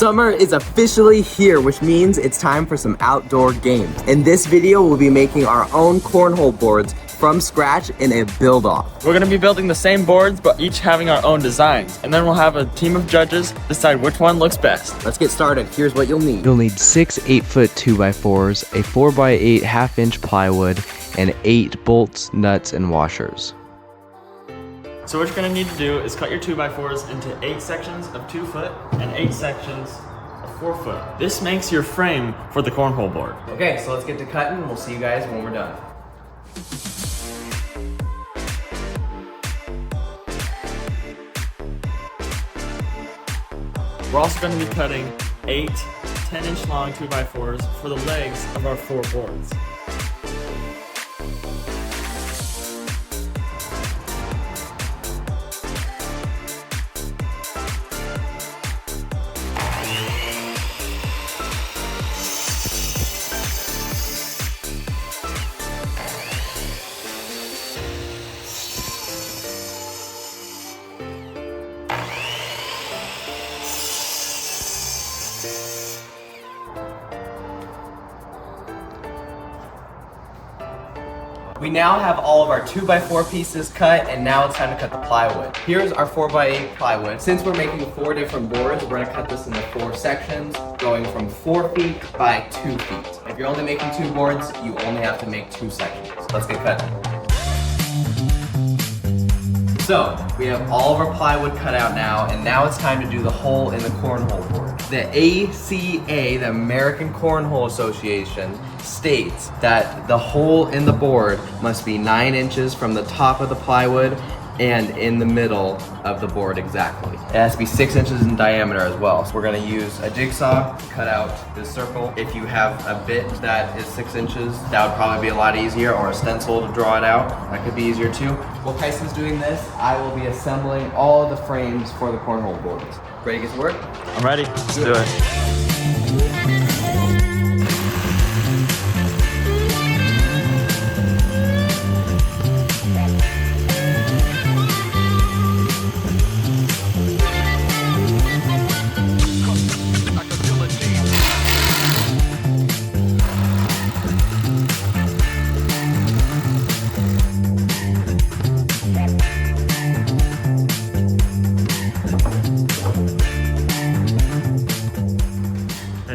Summer is officially here, which means it's time for some outdoor games. In this video, we'll be making our own cornhole boards from scratch in a build-off. We're gonna be building the same boards, but each having our own designs. And then we'll have a team of judges decide which one looks best. Let's get started. Here's what you'll need. You'll need 6 8-foot 2x4s, a 4x8 1/2-inch plywood, and 8 bolts, nuts, and washers. So what you're gonna need to do is cut your 2x4s into 8 sections of 2 foot and 8 sections of 4 foot. This makes your frame for the cornhole board. Okay, so let's get to cutting and we'll see you guys when we're done. We're also gonna be cutting 8 10-inch long 2x4s for the legs of our 4 boards. We now have all of our 2x4 pieces cut, and now it's time to cut the plywood. Here's our 4x8 plywood. Since we're making 4 different boards, we're gonna cut this into 4 sections, going from 4 feet by 2 feet. If you're only making 2 boards, you only have to make 2 sections. Let's get cutting. So, we have all of our plywood cut out now, and now it's time to do the hole in the cornhole board. The ACA, the American Cornhole Association, states that the hole in the board must be 9 inches from the top of the plywood and in the middle of the board exactly. It has to be 6 inches in diameter as well. So we're gonna use a jigsaw to cut out this circle. If you have a bit that is 6 inches, that would probably be a lot easier, or a stencil to draw it out. That could be easier too. While Tyson's doing this, I will be assembling all of the frames for the cornhole boards. Ready to get to work? I'm ready. Let's do it.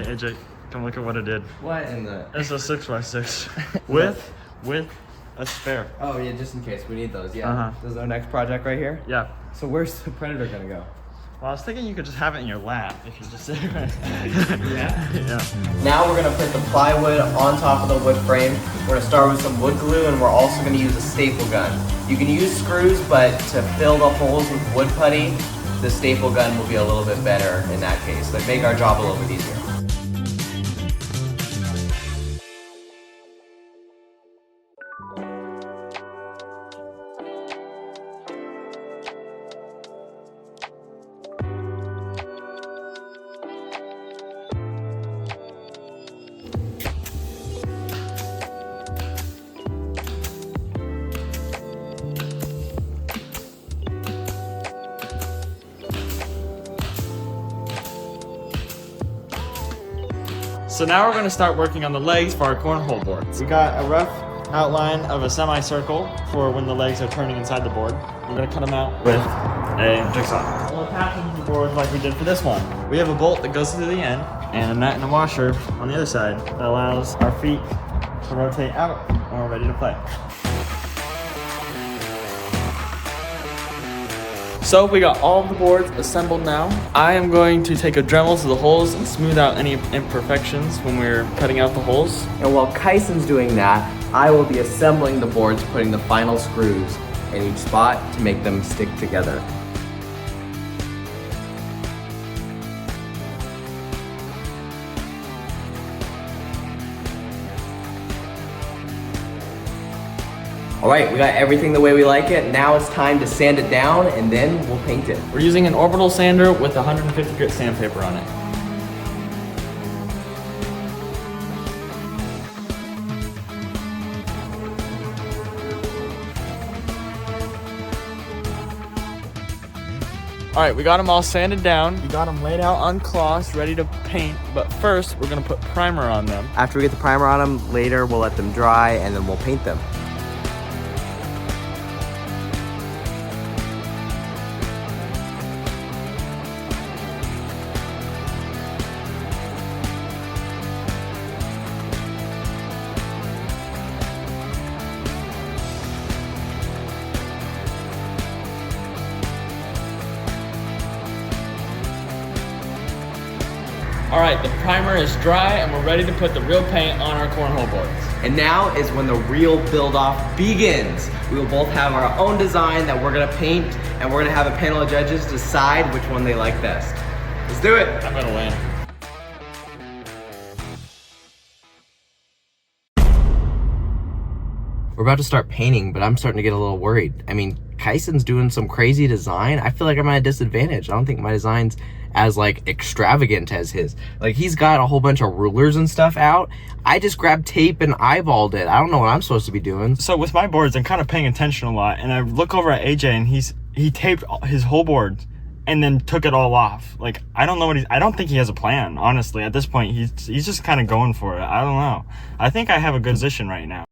AJ, come look at what I did. What in the? It's a 6x6 with a spare. Oh yeah, just in case we need those. Yeah. Uh-huh. This is our next project right here. Yeah. So where's the Predator gonna go? Well, I was thinking you could just have it in your lap if you just sit right. Yeah. Yeah. Now we're gonna put the plywood on top of the wood frame. We're gonna start with some wood glue, and we're also gonna use a staple gun. You can use screws, but to fill the holes with wood putty, the staple gun will be a little bit better in that case. But make our job a little bit easier. So now we're going to start working on the legs for our cornhole boards. We got a rough outline of a semicircle for when the legs are turning inside the board. We're going to cut them out with a jigsaw. We'll attach them to the board like we did for this one. We have a bolt that goes through the end and a nut and a washer on the other side that allows our feet to rotate out when we're ready to play. So we got all of the boards assembled now. I am going to take a Dremel to the holes and smooth out any imperfections when we're cutting out the holes. And while Kyson's doing that, I will be assembling the boards, putting the final screws in each spot to make them stick together. All right, we got everything the way we like it. Now it's time to sand it down, and then we'll paint it. We're using an orbital sander with 150 grit sandpaper on it. All right, we got them all sanded down. We got them laid out on cloths, ready to paint. But first, we're gonna put primer on them. After we get the primer on them, later we'll let them dry and then we'll paint them. All right, the primer is dry and we're ready to put the real paint on our cornhole boards. And now is when the real build-off begins. We will both have our own design that we're gonna paint, and we're gonna have a panel of judges decide which one they like best. Let's do it. I'm gonna win. We're about to start painting, but I'm starting to get a little worried. I mean, Kyson's doing some crazy design. I feel like I'm at a disadvantage. I don't think my design's as like extravagant as his. Like, he's got a whole bunch of rulers and stuff out. I just grabbed tape and eyeballed it. I don't know what I'm supposed to be doing. So with my boards, I'm kind of paying attention a lot, and I look over at AJ and he taped his whole board and then took it all off. Like, I don't know what I don't think he has a plan, honestly. At this point, he's just kind of going for it. I don't know. I think I have a good position right now.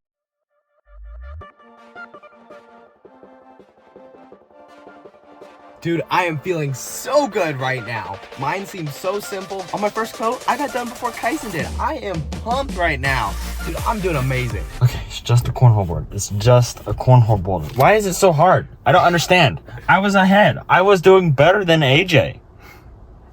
Dude, I am feeling so good right now. Mine seems so simple. On my first coat, I got done before Kyson did. I am pumped right now. Dude, I'm doing amazing. Okay, it's just a cornhole board. It's just a cornhole board. Why is it so hard? I don't understand. I was ahead. I was doing better than AJ.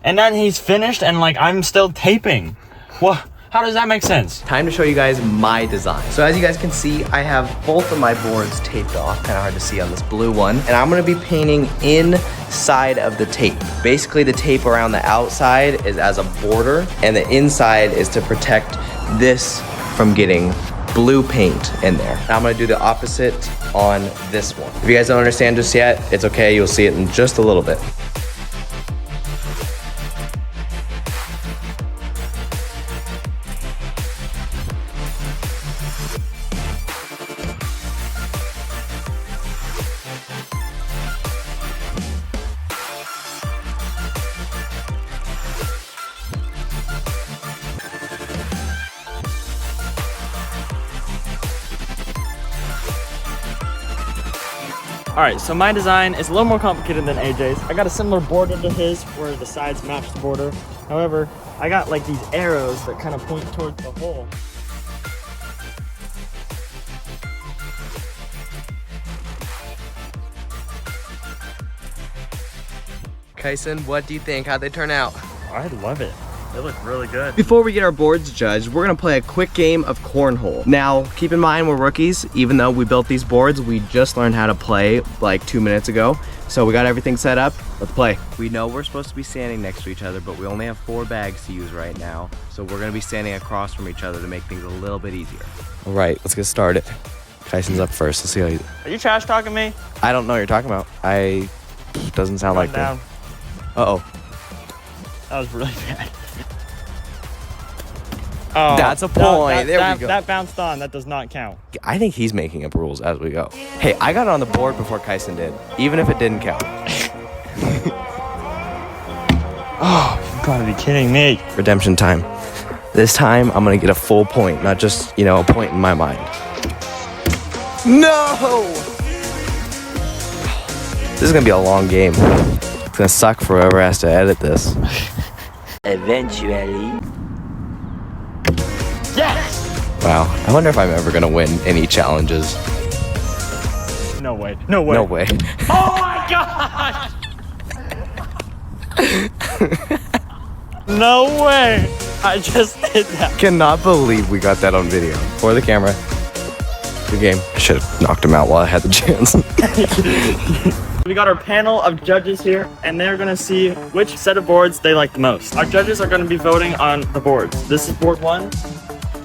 And then he's finished and like I'm still taping. What? How does that make sense? Time to show you guys my design. So as you guys can see, I have both of my boards taped off. Kind of hard to see on this blue one. And I'm gonna be painting inside of the tape. Basically, the tape around the outside is as a border, and the inside is to protect this from getting blue paint in there. Now I'm gonna do the opposite on this one. If you guys don't understand just yet, it's okay, you'll see it in just a little bit. All right, so my design is a little more complicated than AJ's. I got a similar border to his where the sides match the border. However, I got like these arrows that kind of point towards the hole. Kyson, what do you think? How'd they turn out? I love it. They look really good. Before we get our boards judged, we're gonna play a quick game of cornhole. Now, keep in mind we're rookies. Even though we built these boards, we just learned how to play like 2 minutes ago. So we got everything set up, let's play. We know we're supposed to be standing next to each other, but we only have 4 bags to use right now. So we're gonna be standing across from each other to make things a little bit easier. All right, let's get started. Kyson's up first, let's see how you... Are you trash talking me? I don't know what you're talking about. Doesn't sound like that. Uh-oh. That was really bad. Oh, that's a point. There we go. That bounced on. That does not count. I think he's making up rules as we go. Hey, I got it on the board before Kyson did, even if it didn't count. Oh, you gotta be kidding me. Redemption time. This time, I'm gonna get a full point, not just, you know, a point in my mind. No! This is gonna be a long game. It's gonna suck for whoever has to edit this. Eventually. Yes! Wow, I wonder if I'm ever gonna win any challenges. No way. No way. No way. Oh my god! No way! I just did that. Cannot believe we got that on video. For the camera. Good game. I should have knocked him out while I had the chance. We got our panel of judges here, and they're gonna see which set of boards they like the most. Our judges are gonna be voting on the boards. This is board 1.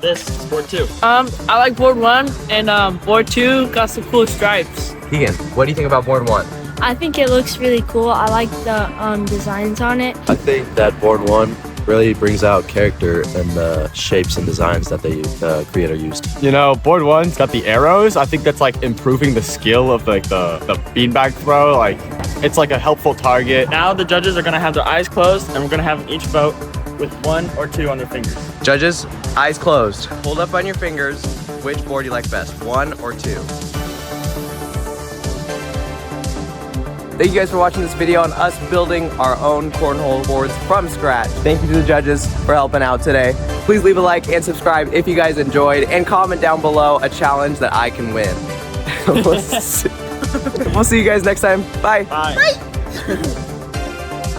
This is board 2. I like board 1, and board 2 got some cool stripes. Keegan, what do you think about board 1? I think it looks really cool. I like the designs on it. I think that board 1 really brings out character and the shapes and designs that the creator used. You know, board 1's got the arrows. I think that's like improving the skill of like the beanbag throw. Like, It's like a helpful target. Now the judges are gonna have their eyes closed and we're gonna have them each vote with 1 or 2 on their fingers. Judges, eyes closed. Hold up on your fingers. Which board you like best, 1 or 2? Thank you guys for watching this video on us building our own cornhole boards from scratch. Thank you to the judges for helping out today. Please leave a like and subscribe if you guys enjoyed, and comment down below a challenge that I can win. We'll see you guys next time. Bye. Bye.